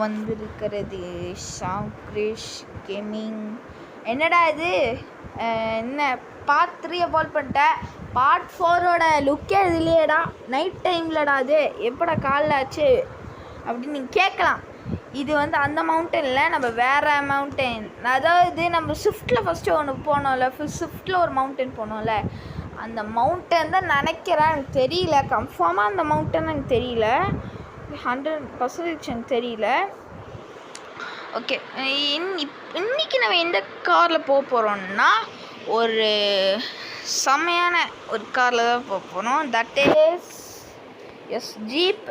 வந்திருக்கிறது ஷாங்கிரிஷ் கேமிங். என்னடா இது, என்ன பார்ட் 3 பால் பண்ணிட்டேன். பார்ட் 4ஓட லுக்கே இது இல்லையேடா, நைட் டைம்லடா அது எப்படா காலைல ஆச்சு அப்படின்னு நீங்கள் கேட்கலாம். இது வந்து அந்த மவுண்டனில் நம்ம வேறு மவுண்டன், அதாவது நம்ம ஸ்விஃப்ட்டில் ஃபஸ்ட்டு ஒன்று போனோம்ல, ஸ்விஃப்ட்டில் ஒரு மவுண்டன் போனோம்ல, அந்த மவுண்டன் தான் நினைக்கிறேன். எனக்கு தெரியல கன்ஃபார்மாக அந்த மவுண்டன் எனக்கு தெரியல, 100% எனக்கு தெரியல. ஓகே, இன்றைக்கி நம்ம எந்த காரில் போக போகிறோம்னா ஒரு செம்மையான ஒரு காரில் தான் போக போகிறோம். That is jeep.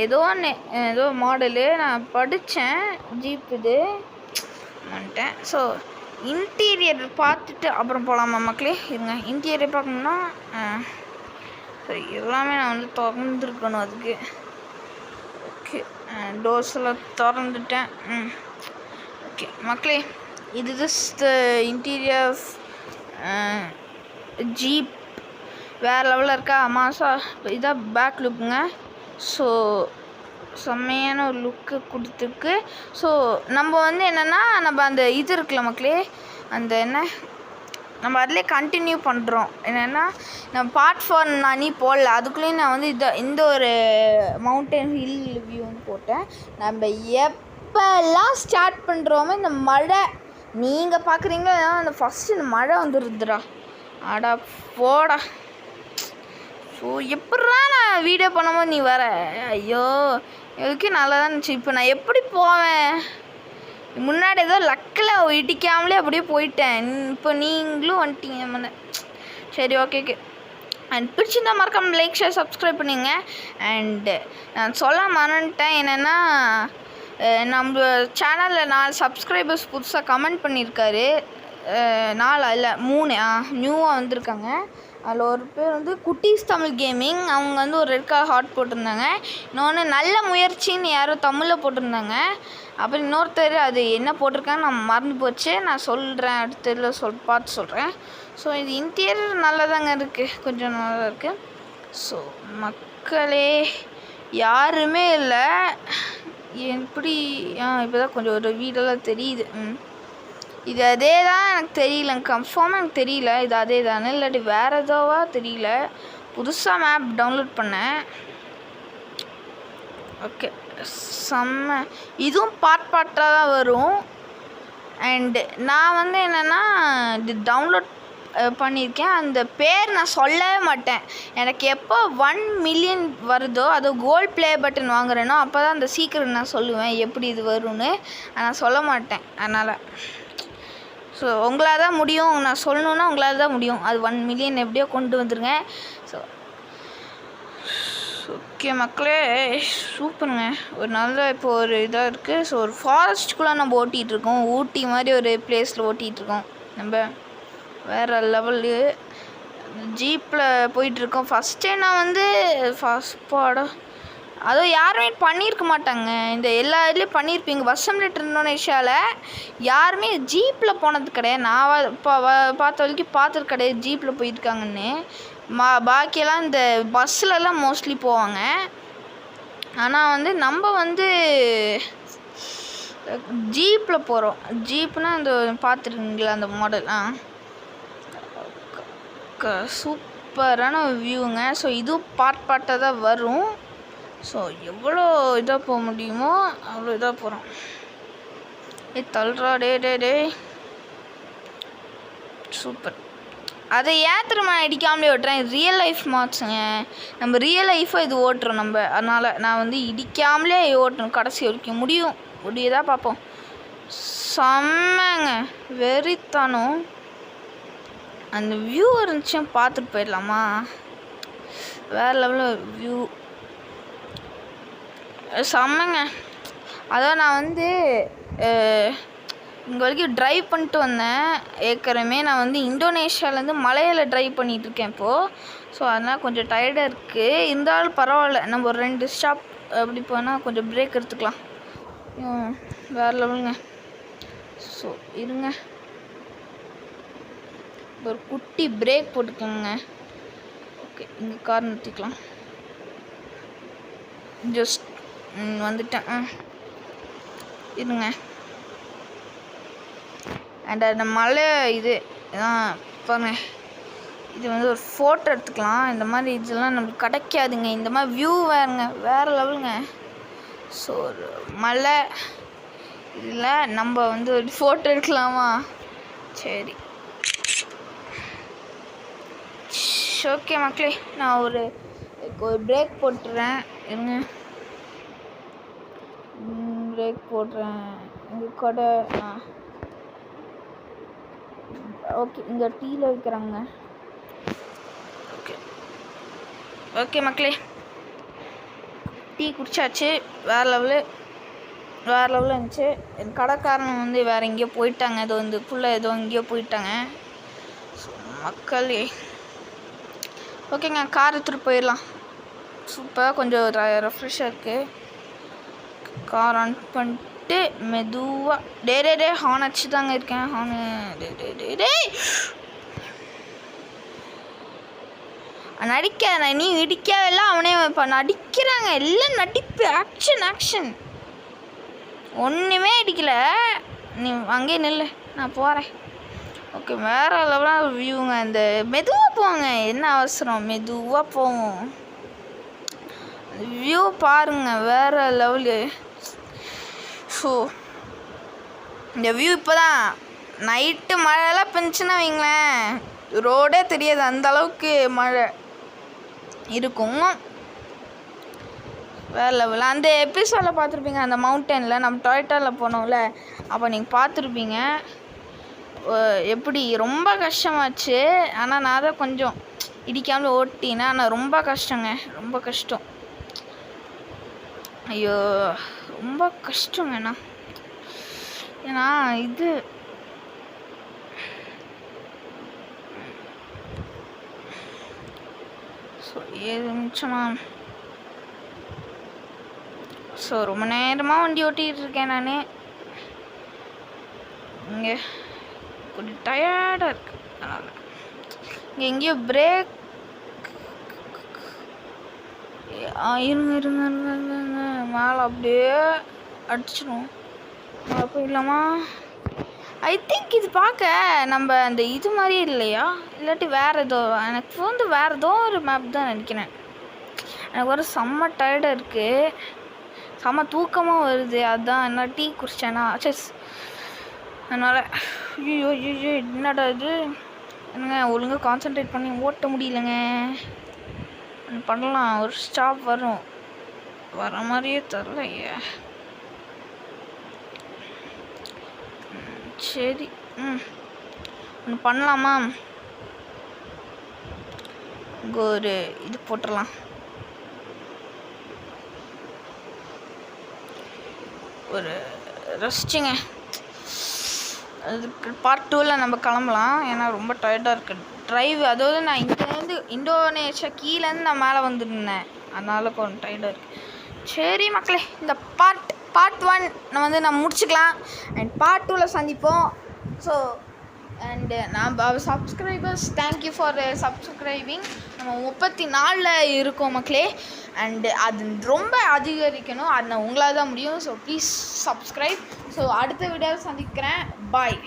ஏதோ மாடலு நான் படித்தேன், ஜீப் இது வந்துட்டேன். ஸோ இன்டீரியர் பார்த்துட்டு அப்புறம் போகலாமா மக்களே? இருங்க, இன்டீரியர் பார்க்கணுன்னா சரி எல்லாமே நான் வந்து திறந்துருக்கணும் அதுக்கு. ஓகே, டோர்ஸ் எல்லாம் திறந்துட்டேன். ஓகே மக்களே, இது த இன்டீரியர் ஆஃப் ஜீப். வேறு லெவலில் இருக்கா மாசா? இதான் பேக் லுக்குங்க. ஸோ செம்மையான ஒரு லுக்கு கொடுத்துருக்கு. ஸோ நம்ம வந்து என்னென்னா, நம்ம அந்த இது இருக்குல்ல மக்களே, அந்த என்ன நம்ம அதிலே கண்டினியூ பண்ணுறோம். என்னென்னா நம்ம பார்ட் 4 நான் போடல, அதுக்குள்ளேயும் நான் வந்து இந்த ஒரு மவுண்டன் ஹில் வியூ வந்து போட்டேன். நம்ம எப்போல்லாம் ஸ்டார்ட் பண்ணுறோமோ இந்த மழை நீங்கள் பார்க்குறீங்களோ, அந்த ஃபஸ்ட்டு இந்த மழை வந்துடுதுடா. அடா போடா. ஸோ எப்பட்றா நான் வீடியோ பண்ணும்போது நீ வர? ஐயோ, எதுக்கு நல்லா தான் இருந்துச்சு. இப்போ நான் எப்படி போவேன்? முன்னாடி ஏதோ லக்கில் இடிக்காமலே அப்படியே போயிட்டேன். இப்போ நீங்களும் வந்துட்டீங்க. சரி, ஓகே. அண்ட் பிடிச்சிருந்தா மறக்காம லைக், ஷேர், சப்ஸ்கிரைப் பண்ணிங்க. அண்டு நான் சொல்ல மறந்துட்டேன், என்னென்னா நம்ம சேனலில் 4 சப்ஸ்கிரைபர்ஸ் புதுசாக கமெண்ட் பண்ணியிருக்காரு. 4 இல்லை 3 நியூவாக வந்திருக்காங்க. அதில் ஒரு பேர் வந்து குட்டீஸ் தமிழ் கேமிங், அவங்க வந்து ஒரு ரெட் கலர் ஹார்ட் போட்டிருந்தாங்க. இன்னொன்று நல்ல முயற்சின்னு யாரோ தமிழில் போட்டிருந்தாங்க. அப்புறம் இன்னொருத்தர் அது என்ன போட்டிருக்காங்க நான் மறந்து போச்சு, நான் சொல்கிறேன் அடுத்ததில் பார்த்து சொல்கிறேன். ஸோ இது இன்டீரியர் நல்லா தாங்க இருக்குது, கொஞ்சம் நல்லா இருக்குது. ஸோ மக்களே யாருமே இல்லை, எப்படி இப்போ தான் கொஞ்சம் ஒரு வீடெல்லாம் தெரியுது. இது அதே தான், எனக்கு தெரியல, கன்ஃபார்மாக எனக்கு தெரியல இது அதே தானே இல்லாட்டி வேறு எதோவா தெரியல. புதுசாக மேப் டவுன்லோட் பண்ணேன். ஓகே, செம்ம. இதுவும் பார்ட்டாக தான் வரும். அண்டு நான் வந்து என்னென்னா இது டவுன்லோட் பண்ணியிருக்கேன். அந்த பேர் நான் சொல்லவே மாட்டேன். எனக்கு எப்போ 1 மில்லியன் வருதோ, அது கோல்ட் ப்ளே பட்டன் வாங்குறேனோ அப்போ தான் அந்த சீக்கிரம் நான் சொல்லுவேன் எப்படி இது வரும்னு. நான் சொல்ல மாட்டேன். அதனால் ஸோ உங்களால் தான் முடியும், நான் சொல்லணுன்னா உங்களால் தான் முடியும். அது 1 மில்லியன் எப்படியோ கொண்டு வந்துருங்க. ஸோ ஓகே மக்களே, சூப்பருங்க. ஒரு நல்ல இப்போ ஒரு இதாக இருக்குது. ஸோ ஒரு ஃபாரஸ்ட்டுக்குள்ளே நம்ம ஓட்டிகிட்ருக்கோம். ஊட்டி மாதிரி ஒரு பிளேஸில் ஓட்டிகிட்ருக்கோம். நம்ம வேறு லெவலு ஜீப்பில் போயிட்டுருக்கோம். ஃபஸ்ட்டே நான் வந்து அதுவும் யாருமே பண்ணியிருக்க மாட்டாங்க. இந்த எல்லா இதுலேயும் பண்ணியிருப்பீங்க. வசம்லேட் இந்தோனேஷியாவில் யாருமே ஜீப்பில் போனது கிடையாது. நான் இப்போ பார்த்த வரைக்கும் பார்த்தது கிடையாது ஜீப்பில் போயிருக்காங்கன்னு. பாக்கியெல்லாம் இந்த பஸ்ஸிலலாம் மோஸ்ட்லி போவாங்க. ஆனால் வந்து நம்ம வந்து ஜீப்பில் போகிறோம். ஜீப்னால் இந்த பார்த்துருக்கீங்களா அந்த மாடல்? சூப்பரான வியூங்க. ஸோ இதுவும் பார்ட்டாக தான் வரும். ஸோ எவ்வளோ இதாக போக முடியுமோ அவ்வளோ இதாக போகிறோம். தள்ளுறா டே சூப்பர். அதை ஏற்றுமா இடிக்காமலே ஓட்டுறேன். ரியல் லைஃப் மாட்ஸுங்க, நம்ம ரியல் லைஃப்பை இது ஓட்டுறோம் நம்ம. அதனால் நான் வந்து இடிக்காமலே ஓட்டணும் கடைசி வரைக்கும். முடியுதா பார்ப்போம். செம்மங்க, வெறித்தனம். அந்த வியூ இருந்துச்சுன்னா பார்த்துட்டு போயிடலாமா? வேறு லெவலில் வியூ செம்மங்க. அதான் நான் வந்து இங்கே வரைக்கும் ட்ரைவ் பண்ணிட்டு வந்தேன். ஏற்கனவே நான் வந்து இந்தோனேஷியாவிலேருந்து மலையில் ட்ரைவ் பண்ணிகிட்ருக்கேன் இப்போது. ஸோ அதனால் கொஞ்சம் டயர்டாக இருக்குது. இருந்தாலும் பரவாயில்ல, நம்ம ஒரு 2 ஸ்டாப் அப்படி போனால் கொஞ்சம் பிரேக் எடுத்துக்கலாம். வேறு லெவலுங்க. ஸோ இருங்க, ஒரு குட்டி பிரேக் போட்டுக்கோங்க. ஓகே, இங்கே கார் நிறுத்திக்கலாம். ஜஸ்ட் வந்துட்டேன். இருங்க. அண்ட் அந்த மலை இது பாருங்க, இது வந்து ஒரு ஃபோட்டோ எடுத்துக்கலாம். இந்த மாதிரி இதெல்லாம் நம்மளுக்கு கிடைக்காதுங்க. இந்த மாதிரி வியூ வேறு லெவலுங்க. ஸோ ஒரு மலை இதில் நம்ம வந்து ஒரு ஃபோட்டோ எடுக்கலாமா? சரி, ஓகே மக்களே, நான் ஒரு பிரேக் போட்டுறேன். இருங்க, பிரேக் போடுறேன். இங்கே கூட ஓகே, இங்கே டீயில் வைக்கிறாங்க. ஓகே மக்களே, டீ குடிச்சாச்சு. வேறு லெவலில் இருந்துச்சு. என் கடைக்காரன் வந்து வேறு எங்கேயோ போயிட்டாங்க. இது வந்து ஏதோ எங்கேயோ போயிட்டாங்க. மக்களே, ஓகேங்க, கார் எடுத்துகிட்டு போயிடலாம். சூப்பராக கொஞ்சம் ரெஃப்ரெஷ்ஷாக இருக்குது. கார் ஆன் பண்ணிட்டு மெதுவாக டே ஹார்ன் அடிச்சு தாங்க இருக்கேன். ஹார்னு டே நடிக்க நீ இடிக்கவெல்லாம் அவனே இப்போ நடிக்கிறாங்க. எல்லாம் நடிப்பு, ஆக்ஷன். ஒன்றுமே அடிக்கலை. நீ அங்கேயே நில்லு, நான் போகிறேன். ஓகே, வேறு லெவலாக வியூங்க. இந்த மெதுவாக போங்க, என்ன அவசரம், மெதுவாக போவோம். வியூ பாருங்க, வேறு லெவலு. ஸோ இந்த வியூ இப்போ தான் நைட்டு மழைலாம் பெஞ்சுன்னா வைங்களேன், ரோடே தெரியாது, அந்தளவுக்கு மழை இருக்கும். வேறு லெவல். அந்த எபிசோடில் பார்த்துருப்பீங்க, அந்த மவுண்டனில் நம்ம டொயோட்டாவில் போனோம்ல, அப்போ நீங்கள் பார்த்துருப்பீங்க எப்படி ரொம்ப கஷ்டமாச்சு. ஆனால் நான் தான் கொஞ்சம் இடிக்காமல் ஓட்டினேன். ஆனால் ரொம்ப கஷ்டங்க, ரொம்ப கஷ்டம். ஐயோ, ரொம்ப கஷ்டங்கண்ணா. ஏன்னா இது நிமிஷமா. ஸோ ரொம்ப நேரமாக வண்டி ஓட்டிகிட்டு இருக்கேன் நான். இங்கே கொஞ்சம் டயர்டாக இருக்கு. அதனால் இங்கே எங்கேயோ பிரேக். இருங்க மேலே அப்படியே அடிச்சிடும். மேலே போயிடலாமா? ஐ திங்க் இது பார்க்க நம்ம அந்த இது மாதிரியே இல்லையா, இல்லாட்டி வேறு ஏதோ, எனக்கு வந்து வேறு ஏதோ ஒரு மேப் தான் நினைக்கிறேன். எனக்கு ஒரு செம்ம டயர்டாக இருக்குது, செம்ம தூக்கமாக வருது. அதுதான் என்ன டீ குடிச்சேன்னா அதனால் ஐயோ என்னடா இது, என்னங்க ஒழுங்காக கான்சன்ட்ரேட் பண்ணி ஓட்ட முடியலங்க. பண்ணலாம், ஒரு ஸ்டாப் வர மாதிரியே தரலையே. சரி, ஒன்று பண்ணலாமா? இங்கே ஒரு இது போட்டுடலாம். ஒரு ரெஸ்ட்டுங்க. அதுக்கு பார்ட் 2ல் நம்ம கிளம்பலாம். ஏன்னா ரொம்ப டயர்டாக இருக்குது ட்ரைவ். அதாவது நான் இங்கேருந்து இந்தோனேஷியா கீழேருந்து நான் மேலே வந்துருந்தேன், அதனால கொஞ்சம் டயர்டாக இருக்குது. சரி மக்களே, இந்த பார்ட் 1 நம்ம முடிச்சுக்கலாம். அண்ட் பார்ட் 2ல் சந்திப்போம். ஸோ அண்டு நம்ம சப்ஸ்கிரைபர்ஸ், தேங்க்யூ ஃபார் சப்ஸ்கிரைபிங். நம்ம 34 இருக்கோம் மக்களே. அண்டு அது ரொம்ப அதிகரிக்கணும், அது உங்களால் தான் முடியும். So please subscribe. ஸோ அடுத்த வீடியோவில் சந்திக்கிறேன். பாய்.